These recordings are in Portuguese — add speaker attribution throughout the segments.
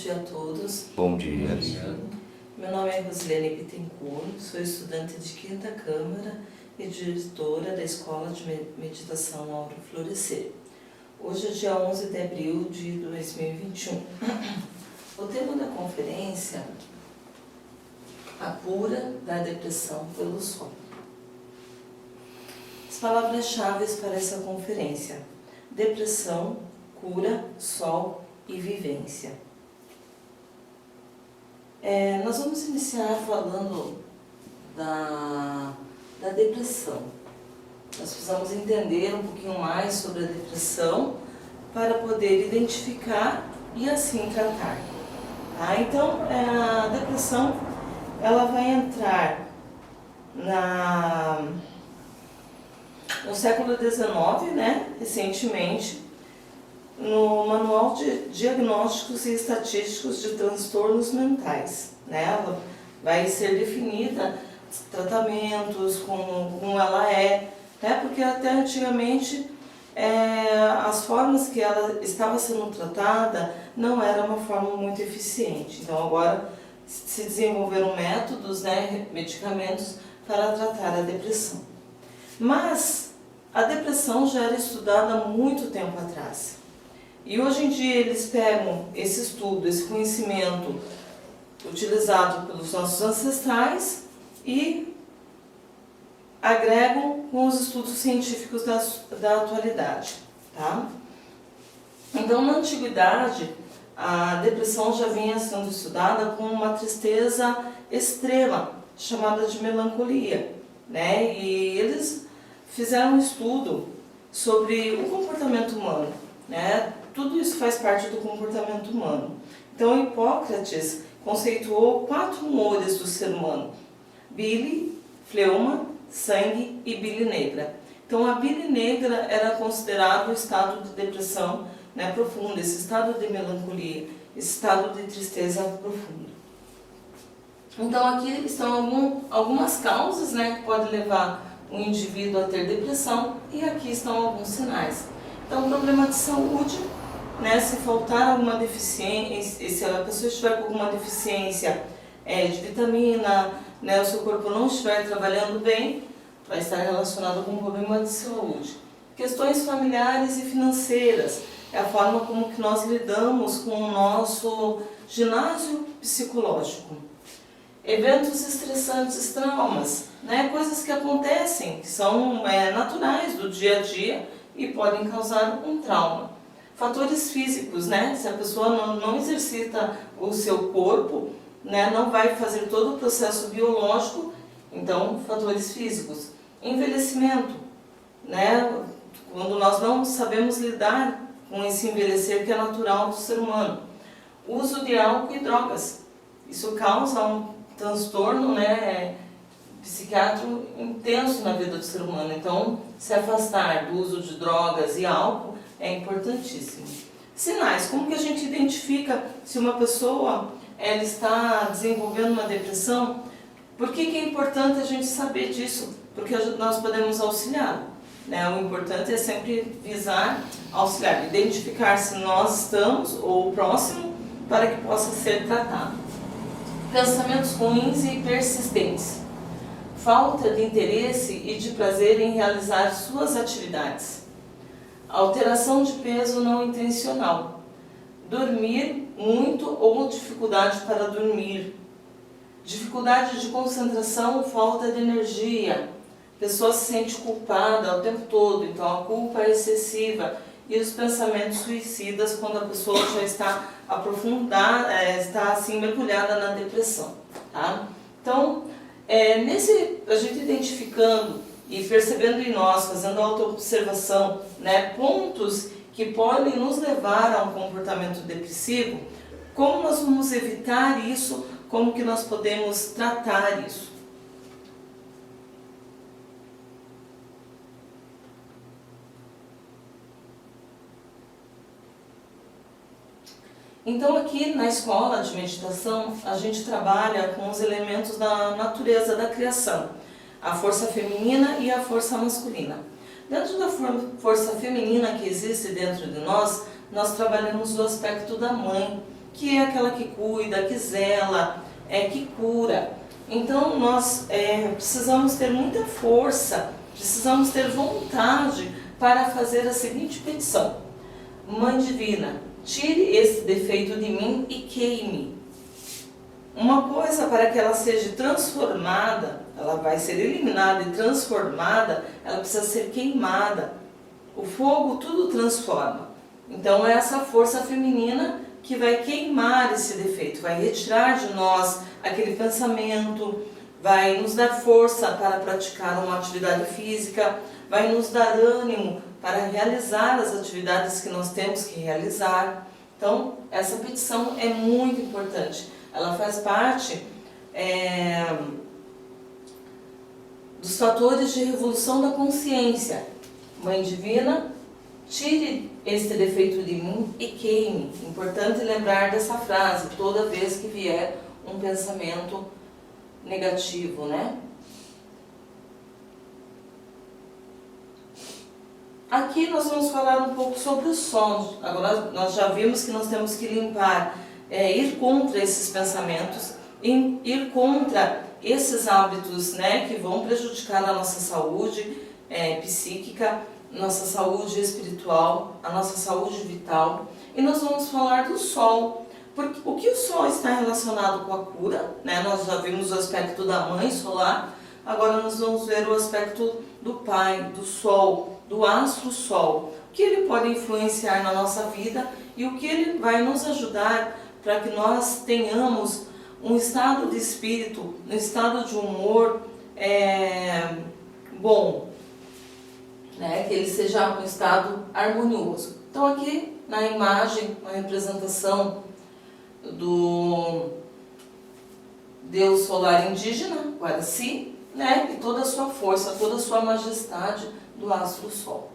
Speaker 1: dia a todos.
Speaker 2: Bom dia.
Speaker 1: Meu nome é Rosilene Bittencourt, sou estudante de 5ª Câmara e diretora da Escola de Meditação Auro Florescer. Hoje é dia 11 de abril de 2021. O tema da conferência: a cura da depressão pelo sol. As palavras-chave para essa conferência: depressão, cura, sol e vivência. Nós vamos iniciar falando da depressão. Nós precisamos entender um pouquinho mais sobre a depressão para poder identificar e assim tratar. Tá? Então, a depressão ela vai entrar no século XIX, né, recentemente, no Manual de Diagnósticos e Estatísticos de Transtornos Mentais. Né? Ela vai ser definida, tratamentos, como ela é, né? Porque até antigamente as formas que ela estava sendo tratada não era uma forma muito eficiente. Então agora se desenvolveram métodos, né, medicamentos para tratar a depressão. Mas a depressão já era estudada há muito tempo atrás. E hoje em dia eles pegam esse estudo, esse conhecimento utilizado pelos nossos ancestrais e agregam com os estudos científicos da atualidade. Tá? Então, na antiguidade, a depressão já vinha sendo estudada com uma tristeza extrema, chamada de melancolia. Né? E eles fizeram um estudo sobre o comportamento humano. Né? Tudo isso faz parte do comportamento humano. Então, Hipócrates conceituou 4 humores do ser humano: bile, fleuma, sangue e bile negra. Então, a bile negra era considerado o estado de depressão, né, profunda, esse estado de melancolia, esse estado de tristeza profunda. Então, aqui estão algumas causas, né, que podem levar o indivíduo a ter depressão, e aqui estão alguns sinais. Então, problema de saúde, né, se faltar alguma deficiência, se a pessoa estiver com alguma deficiência de vitamina, né, o seu corpo não estiver trabalhando bem, vai estar relacionado com um problema de saúde. Questões familiares e financeiras, é a forma como que nós lidamos com o nosso ginásio psicológico. Eventos estressantes, traumas, né, coisas que acontecem, que são naturais do dia a dia e podem causar um trauma. Fatores físicos, né? Se a pessoa não exercita o seu corpo, né, não vai fazer todo o processo biológico, então fatores físicos. Envelhecimento, né? Quando nós não sabemos lidar com esse envelhecer que é natural do ser humano. Uso de álcool e drogas, isso causa um transtorno, né, psiquiátrico intenso na vida do ser humano. Então, se afastar do uso de drogas e álcool é importantíssimo. Sinais: como que a gente identifica se uma pessoa ela está desenvolvendo uma depressão? Por que é importante a gente saber disso? Porque nós podemos auxiliar. Né? O importante é sempre visar auxiliar, identificar se nós estamos ou próximo para que possa ser tratado. Pensamentos ruins e persistentes. Falta de interesse e de prazer em realizar suas atividades. Alteração de peso não intencional. Dormir muito ou dificuldade para dormir. Dificuldade de concentração, falta de energia. A pessoa se sente culpada o tempo todo, então a culpa é excessiva. E os pensamentos suicidas, quando a pessoa já está aprofundada, está assim mergulhada na depressão. Tá? Então, a gente identificando e percebendo em nós, fazendo autoobservação, né, pontos que podem nos levar a um comportamento depressivo, como nós vamos evitar isso, como que nós podemos tratar isso. Então aqui na escola de meditação a gente trabalha com os elementos da natureza da criação. A força feminina e a força masculina. Dentro da força feminina que existe dentro de nós trabalhamos o aspecto da mãe, que é aquela que cuida, que zela, que cura. Então nós precisamos ter muita força, precisamos ter vontade para fazer a seguinte petição: Mãe Divina, tire esse defeito de mim e queime. Uma coisa, para que ela seja transformada, ela vai ser eliminada e transformada, ela precisa ser queimada. O fogo tudo transforma. Então é essa força feminina que vai queimar esse defeito, vai retirar de nós aquele pensamento, vai nos dar força para praticar uma atividade física, vai nos dar ânimo para realizar as atividades que nós temos que realizar. Então essa petição é muito importante. Ela faz parte dos fatores de revolução da consciência. Mãe Divina, tire este defeito de mim e queime. Importante lembrar dessa frase toda vez que vier um pensamento negativo, né? Aqui nós vamos falar um pouco sobre o som. Agora nós já vimos que nós temos que limpar, ir contra esses pensamentos, ir contra esses hábitos, né, que vão prejudicar a nossa saúde psíquica, nossa saúde espiritual, a nossa saúde vital. E nós vamos falar do sol, porque o que o sol está relacionado com a cura, né? Nós já vimos o aspecto da mãe solar, agora nós vamos ver o aspecto do pai, do sol, do astro sol, o que ele pode influenciar na nossa vida e o que ele vai nos ajudar para que nós tenhamos um estado de espírito, um estado de humor bom, né? Que ele seja um estado harmonioso. Então aqui na imagem, uma representação do Deus solar indígena, Guaraci, né? E toda a sua força, toda a sua majestade do astro sol.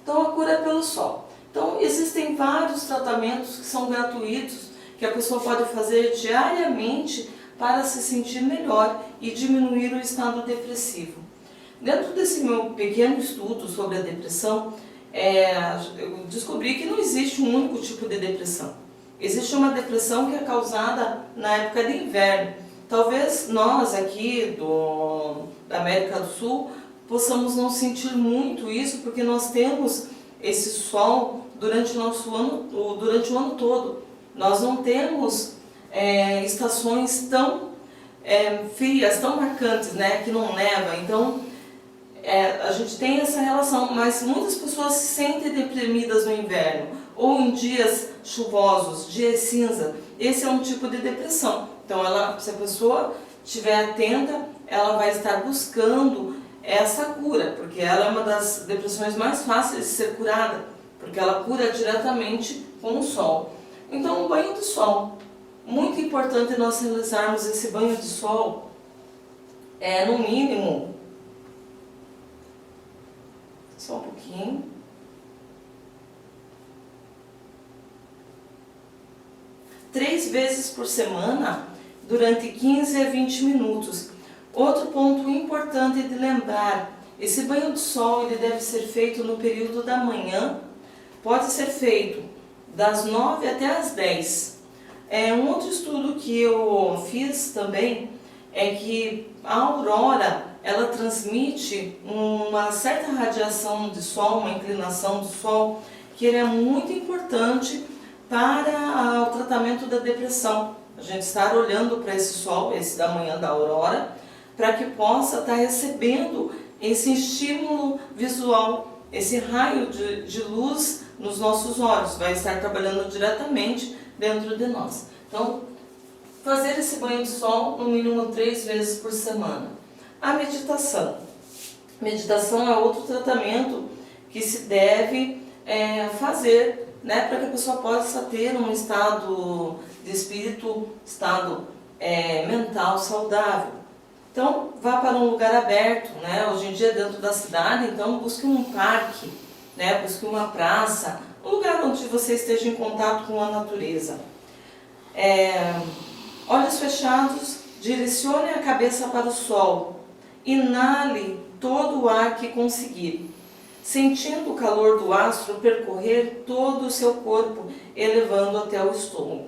Speaker 1: Então a cura é pelo sol. Então existem vários tratamentos que são gratuitos, que a pessoa pode fazer diariamente para se sentir melhor e diminuir o estado depressivo. Dentro desse meu pequeno estudo sobre a depressão, eu descobri que não existe um único tipo de depressão. Existe uma depressão que é causada na época de inverno. Talvez nós aqui da América do Sul possamos não sentir muito isso, porque nós temos esse sol durante o ano todo. Nós não temos estações tão frias, tão marcantes, né, que não neva. Então a gente tem essa relação, mas muitas pessoas se sentem deprimidas no inverno ou em dias chuvosos, dias cinza. Esse é um tipo de depressão. Então se a pessoa estiver atenta, ela vai estar buscando essa cura, porque ela é uma das depressões mais fáceis de ser curada, porque ela cura diretamente com o sol. Então o banho de sol, muito importante nós realizarmos esse banho de sol, no mínimo, só um pouquinho, três vezes por semana, durante 15 a 20 minutos. Outro ponto importante de lembrar, esse banho de sol ele deve ser feito no período da manhã, pode ser feito das 9 até as 10. Um outro estudo que eu fiz também é que a aurora, ela transmite uma certa radiação de sol, uma inclinação do sol, que ele é muito importante para o tratamento da depressão. A gente estar olhando para esse sol, esse da manhã da aurora, para que possa estar recebendo esse estímulo visual, esse raio de luz nos nossos olhos, vai estar trabalhando diretamente dentro de nós. Então, fazer esse banho de sol no mínimo 3 vezes por semana. A meditação. Meditação é outro tratamento que se deve fazer, né, para que a pessoa possa ter um estado de espírito, estado mental saudável. Então, vá para um lugar aberto, né? Hoje em dia dentro da cidade, então busque um parque, né? Busque uma praça, um lugar onde você esteja em contato com a natureza. Olhos fechados, direcione a cabeça para o sol, inale todo o ar que conseguir. sentindo o calor do astro percorrer todo o seu corpo, elevando até o estômago.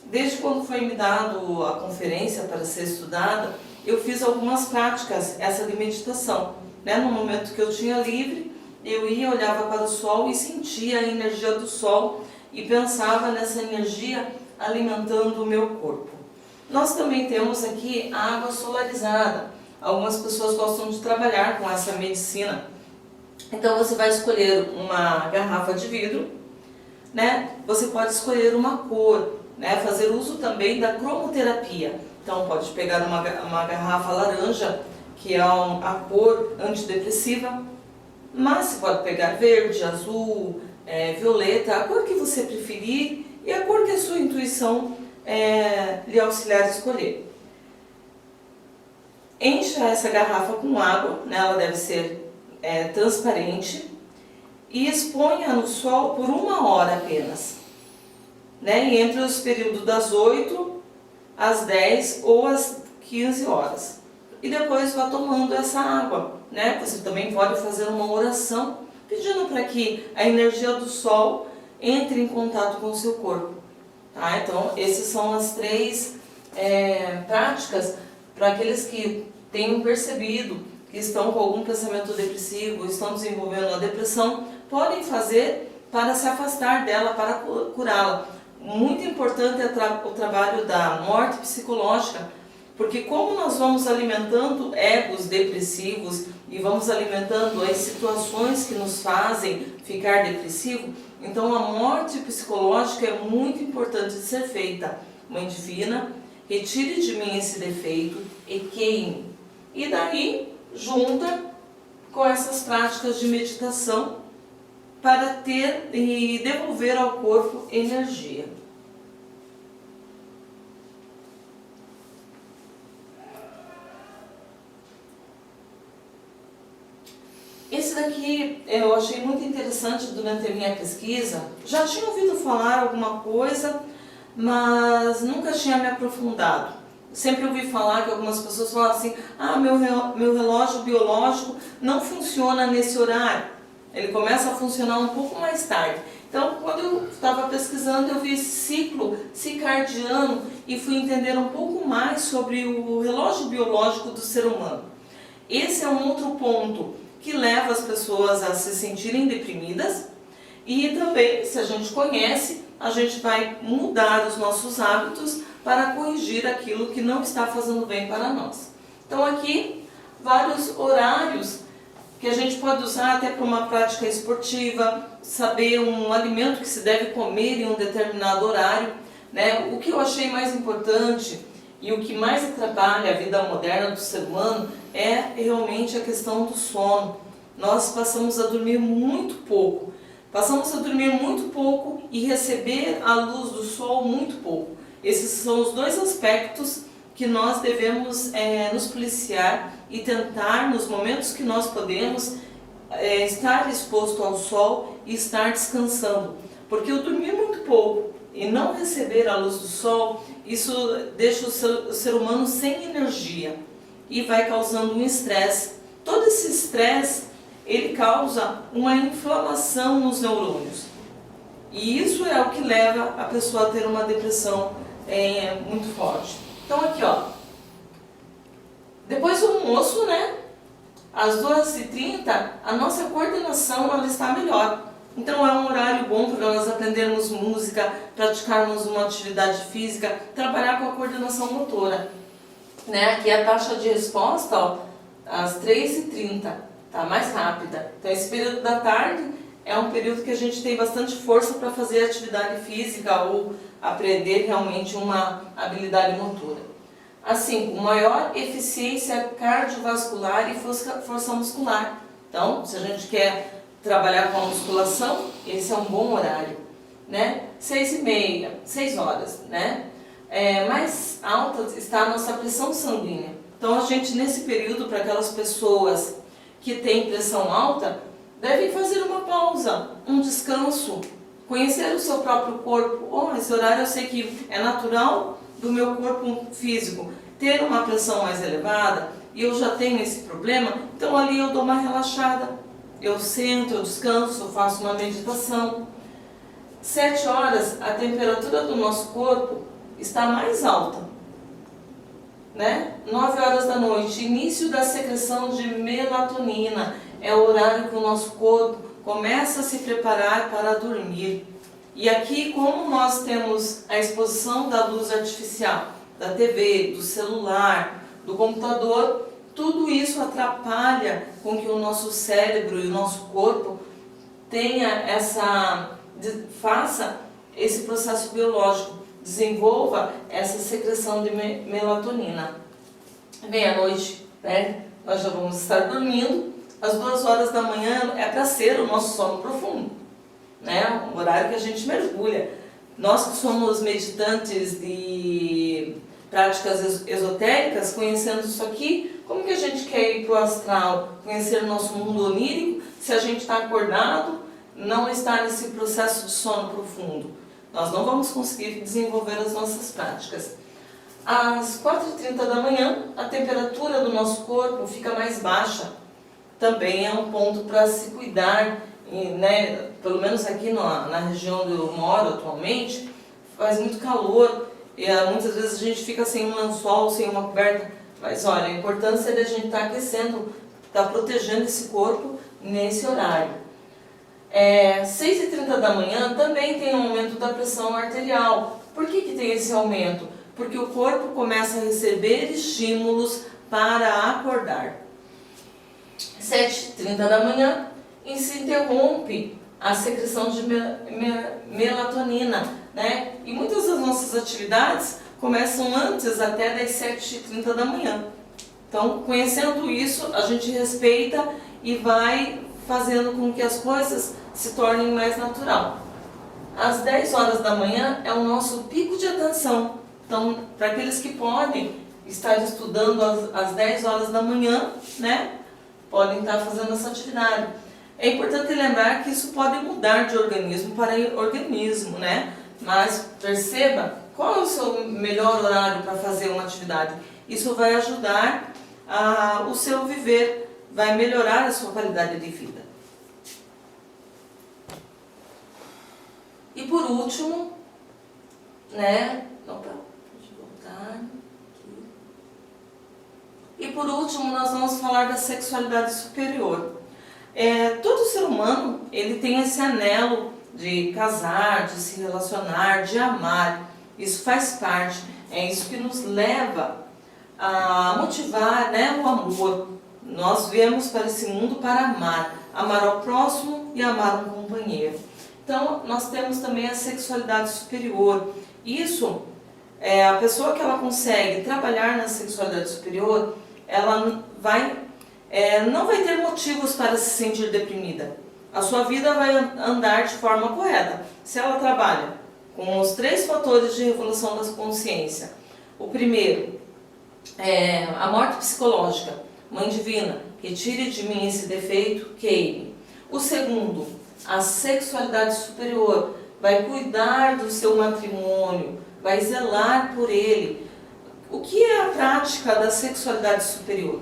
Speaker 1: Desde quando foi me dado a conferência para ser estudada, eu fiz algumas práticas, essa de meditação. No momento que eu tinha livre, eu ia, olhava para o sol e sentia a energia do sol e pensava nessa energia alimentando o meu corpo. Nós também temos aqui a água solarizada. Algumas pessoas gostam de trabalhar com essa medicina. Então você vai escolher uma garrafa de vidro, Você pode escolher uma cor, Fazer uso também da cromoterapia. Então pode pegar uma garrafa laranja, que é a cor antidepressiva, mas você pode pegar verde, azul, violeta, a cor que você preferir e a cor que a sua intuição lhe auxiliar a escolher. Encha essa garrafa com água, ela deve ser transparente, e exponha no sol por 1 hora apenas, e entre os períodos das 8 às 10 ou às 15 horas. E depois vá tomando essa água, Você também pode fazer uma oração pedindo para que a energia do sol entre em contato com o seu corpo. Então, essas são as 3 práticas para aqueles que tenham percebido que estão com algum pensamento depressivo, estão desenvolvendo a depressão, podem fazer para se afastar dela, para curá-la. Muito importante é o trabalho da morte psicológica, porque como nós vamos alimentando egos depressivos e vamos alimentando as situações que nos fazem ficar depressivo, então a morte psicológica é muito importante de ser feita. Mãe Divina, retire de mim esse defeito e queime. E daí, junta com essas práticas de meditação para ter e devolver ao corpo energia. Esse daqui eu achei muito interessante durante a minha pesquisa. Já tinha ouvido falar alguma coisa, mas nunca tinha me aprofundado. Sempre ouvi falar que algumas pessoas falam assim: meu relógio biológico não funciona nesse horário. Ele começa a funcionar um pouco mais tarde. Então, quando eu estava pesquisando, eu vi esse ciclo circadiano e fui entender um pouco mais sobre o relógio biológico do ser humano. Esse é um outro ponto que leva as pessoas a se sentirem deprimidas, e também, se a gente conhece, a gente vai mudar os nossos hábitos para corrigir aquilo que não está fazendo bem para nós. Então aqui, vários horários que a gente pode usar até para uma prática esportiva, saber um alimento que se deve comer em um determinado horário, O que eu achei mais importante e o que mais atrapalha a vida moderna do ser humano é realmente a questão do sono. Nós passamos a dormir muito pouco. E receber a luz do sol muito pouco. Esses são os 2 aspectos que nós devemos nos policiar e tentar, nos momentos que nós podemos, estar exposto ao sol e estar descansando. Porque o dormir muito pouco e não receber a luz do sol, isso deixa o ser humano sem energia e vai causando um estresse. Todo esse estresse, ele causa uma inflamação nos neurônios. E isso é o que leva a pessoa a ter uma depressão muito forte. Então aqui, depois do almoço, às 2h30, a nossa coordenação ela está melhor. Então é um horário bom para nós aprendermos música, praticarmos uma atividade física, trabalhar com a coordenação motora. Aqui a taxa de resposta, às 3h30, tá mais rápida. Então esse período da tarde é um período que a gente tem bastante força para fazer atividade física ou aprender realmente uma habilidade motora. Assim, com maior eficiência cardiovascular e força muscular. Então, se a gente quer trabalhar com a musculação, esse é um bom horário, 6h30, 6 horas, mais alta está a nossa pressão sanguínea. Então, a gente, nesse período, para aquelas pessoas que têm pressão alta, devem fazer uma pausa, um descanso, conhecer o seu próprio corpo. Esse horário eu sei que é natural do meu corpo físico ter uma pressão mais elevada e eu já tenho esse problema, então ali eu dou uma relaxada, eu sento, eu descanso, eu faço uma meditação. 7 horas, a temperatura do nosso corpo está mais alta, né? 9 horas da noite, início da secreção de melatonina, é o horário que o nosso corpo começa a se preparar para dormir. E aqui, como nós temos a exposição da luz artificial, da TV, do celular, do computador, tudo isso atrapalha com que o nosso cérebro e o nosso corpo faça esse processo biológico, desenvolva essa secreção de melatonina. Meia-noite, né, nós já vamos estar dormindo, às 2 horas da manhã é para ser o nosso sono profundo, né, o horário que a gente mergulha. Nós que somos meditantes de práticas esotéricas, conhecendo isso aqui, como que a gente quer ir para o astral, conhecer o nosso mundo onírico, se a gente está acordado, não está nesse processo de sono profundo? Nós não vamos conseguir desenvolver as nossas práticas. Às 4h30 da manhã, a temperatura do nosso corpo fica mais baixa. Também é um ponto para se cuidar, né? Pelo menos aqui na região onde eu moro atualmente, faz muito calor e muitas vezes a gente fica sem um lençol, sem uma coberta. Mas olha, a importância de a gente estar aquecendo, estar protegendo esse corpo nesse horário. 6h30 da manhã também tem um aumento da pressão arterial. Por que tem esse aumento? Porque o corpo começa a receber estímulos para acordar. 7h30 da manhã se interrompe a secreção de melatonina, né? E muitas das nossas atividades começam antes até das 7h30 da manhã. Então, conhecendo isso, a gente respeita e vai fazendo com que as coisas se tornem mais natural. Às 10 horas da manhã é o nosso pico de atenção. Então, para aqueles que podem estar estudando às 10 horas da manhã, né, podem estar fazendo essa atividade. É importante lembrar que isso pode mudar de organismo para organismo, né? Mas perceba qual é o seu melhor horário para fazer uma atividade. Isso vai ajudar o seu viver, vai melhorar a sua qualidade de vida. E por último, né? Opa, deixa eu voltar aqui. E por último, nós vamos falar da sexualidade superior. Todo ser humano, ele tem esse anelo de casar, de se relacionar, de amar. Isso faz parte, é isso que nos leva a motivar, né, o amor. Nós viemos para esse mundo para amar ao próximo e amar um companheiro. Então, nós temos também a sexualidade superior. Isso, a pessoa que ela consegue trabalhar na sexualidade superior, ela não vai ter motivos para se sentir deprimida. A sua vida vai andar de forma correta. Se ela trabalha com os 3 fatores de revolução da consciência. O primeiro é a morte psicológica. Mãe Divina, retire de mim esse defeito, queime. O segundo, a sexualidade superior, vai cuidar do seu matrimônio, vai zelar por ele. O que é a prática da sexualidade superior?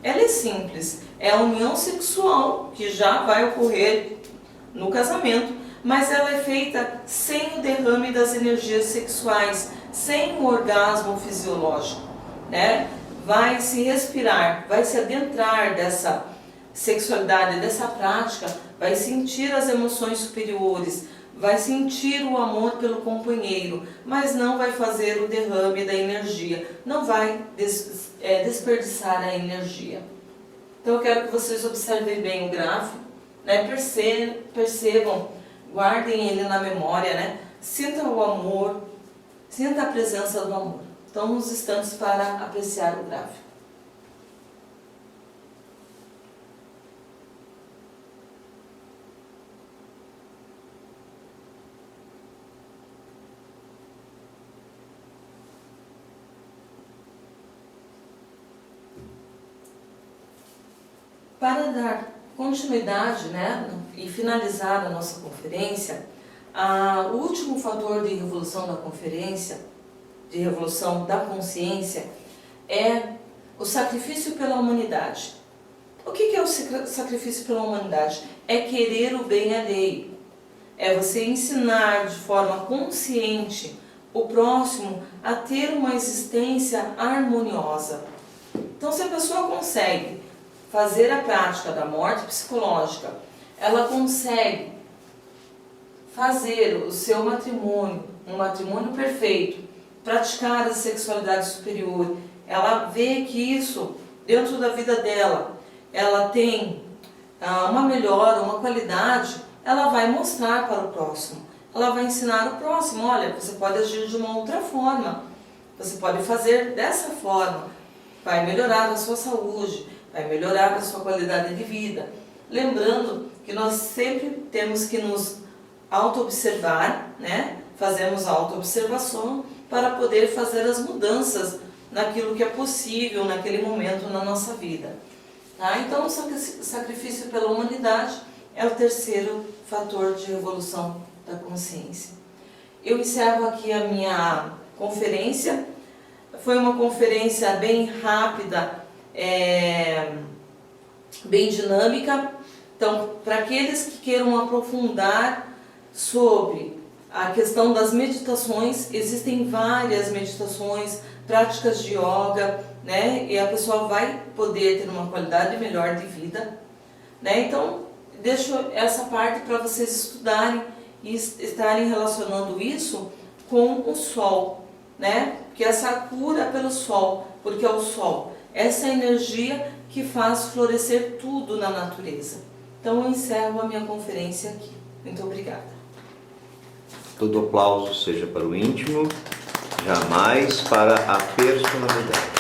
Speaker 1: Ela é simples, é a união sexual que já vai ocorrer no casamento, mas ela é feita sem o derrame das energias sexuais, sem o orgasmo fisiológico, né? Vai se respirar, vai se adentrar dessa sexualidade, dessa prática, vai sentir as emoções superiores, vai sentir o amor pelo companheiro, mas não vai fazer o derrame da energia, não vai desperdiçar a energia. Então eu quero que vocês observem bem o gráfico, né? Percebam, guardem ele na memória, né? Sinta o amor, sinta a presença do amor. Então, uns instantes para apreciar o gráfico. Para dar continuidade, né, e finalizar a nossa conferência, o último fator de revolução da conferência, de revolução da consciência, é o sacrifício pela humanidade. O que é o sacrifício pela humanidade? É querer o bem alheio. É você ensinar de forma consciente o próximo a ter uma existência harmoniosa. Então, se a pessoa consegue fazer a prática da morte psicológica, ela consegue fazer o seu matrimônio, um matrimônio perfeito, praticar a sexualidade superior, ela vê que isso, dentro da vida dela, ela tem uma melhora, uma qualidade, ela vai mostrar para o próximo. Ela vai ensinar o próximo, olha, você pode agir de uma outra forma, você pode fazer dessa forma, vai melhorar a sua saúde, vai melhorar a sua qualidade de vida. Lembrando que nós sempre temos que nos auto-observar, né? Fazemos a auto-observação para poder fazer as mudanças naquilo que é possível naquele momento na nossa vida. Tá? Então, o sacrifício pela humanidade é o terceiro fator de evolução da consciência. Eu encerro aqui a minha conferência. Foi uma conferência bem rápida, bem dinâmica. Então, para aqueles que queiram aprofundar sobre a questão das meditações, existem várias meditações, práticas de yoga, né? E a pessoa vai poder ter uma qualidade melhor de vida, né? Então, deixo essa parte para vocês estudarem e estarem relacionando isso com o sol, né? Que essa cura pelo sol, porque é o sol, essa energia que faz florescer tudo na natureza. Então, eu encerro a minha conferência aqui. Muito obrigada.
Speaker 2: Todo aplauso seja para o íntimo, jamais para a personalidade.